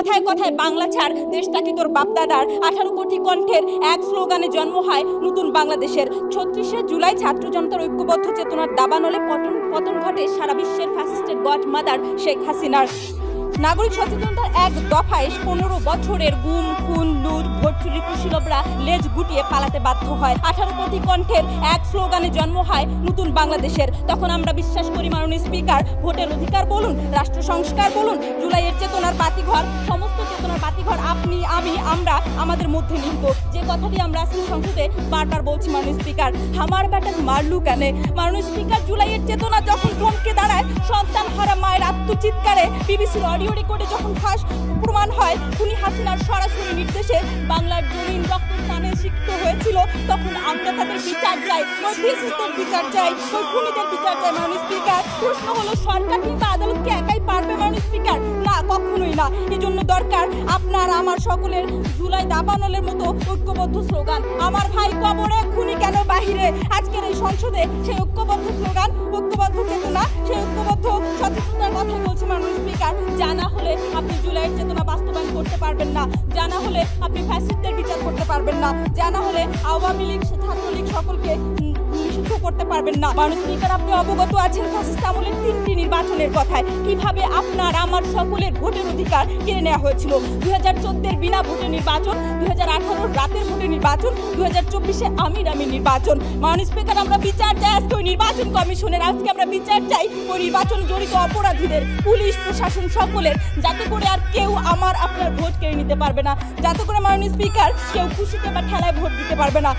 কথায় কথায় বাংলা ছাড়, দেশটা কি তোর বাপদাদার। 18 কোটি কণ্ঠের এক স্লোগানে জন্ম হয় নতুন বাংলাদেশের। 36শে জুলাই ছাত্র জনতার ঐক্যবদ্ধ চেতনার দাবানলে পতন ঘটে সারা বিশ্বের ফ্যাসিস্টের গডমাদার শেখ হাসিনার। নাগরিক সচেতনতার এক দফায় 15 বছরের গুম খুন লুট ভোট চুরি কুশীলবরা লেজ গুটিয়ে পালাতে বাধ্য হয়। 18 কোটি কণ্ঠের এক স্লোগানে জন্ম হয় নতুন বাংলাদেশের। তখন আমরা বিশ্বাস করি মাননীয় স্পিকার, ভোটের অধিকার বলুন, রাষ্ট্র সংস্কার বলুন, জুলাইয়ের চেতনার বাতিঘর, সমস্ত চেতনার বাতিঘর আপনি আমি আমরা আমাদের মধ্যে নিহিত। যে কথাটি আমরা আজকে সংসদে বারবার বলছি মাননীয় স্পিকার, আমার বেটা মারলু কেন। মাননীয় স্পিকার, জুলাইয়ের চেতনা যখন থমকে দাঁড়ায়, সন্তান হারা মায়ের আত্মচিৎকারে, বিবিসির অডিও রেকর্ডে যখন ফাঁস প্রমাণ হয় খুনি হাসিনার সরাসরি নির্দেশে বাংলার জমিন রক্তস্নানে সিক্ত হয়েছিল, তখন আমরা তাদের বিচার চাই, ওই ফ্যাসিস্টের বিচার চাই, ওই খুনিদের বিচার চাই। মাননীয় স্পিকার, প্রশ্ন হলো সরকার কিংবা আদালতকে একাই পারবে মাননীয় স্পিকার? না, কখনোই না। এজন্য দরকার আপনার আমার সকলের জুলাই দাবানলের মতো ঐক্যবদ্ধ স্লোগান। আমার ভাই কবরে, খুনি কেন বাহিরে। আজকের এই সংসদে সেই ঐক্যবদ্ধ স্লোগান, ঐক্যবদ্ধ চেতনা, সেই ঐক্যবদ্ধ সচেতনতার কথাই বলছি মাননীয় স্পিকার। জানা হলে আপনি জুলাইয়ের চেতনা বাস্তবায়ন করতে পারবেন না, জানা হলে আপনি ফ্যাসিস্টদের বিচার করতে পারবেন না, জানা হলে আওয়ামী লীগ ছাত্রলীগ সকলকে নিষিদ্ধ করতে পারবেন না। মাননীয় স্পিকার, আপনি অবগত আছেন ফ্যাসিস্ট আমলের 3টি নির্বাচনের কথায়, কিভাবে আপনার আমার সকলের ভোটের অধিকার কেড়ে নেওয়া হয়েছিল। 2014-এর বিনা ভোটের নির্বাচন, 2018-র রাতের ভোটের নির্বাচন, 2024-এ আমির নির্বাচন। মাননীয় স্পিকার, আমরা বিচার চাই আজকে ওই নির্বাচন কমিশনের, আজকে আমরা বিচার চাই ওই নির্বাচনে জড়িত অপরাধীদের, পুলিশ প্রশাসন সকলের, যাতে করে আর কেউ আমার আপনার ভোট কেড়ে নিতে পারবে না, যাতে করে মাননীয় স্পিকার কেউ খুশিতে বা ঠেলায় ভোট দিতে পারবে না।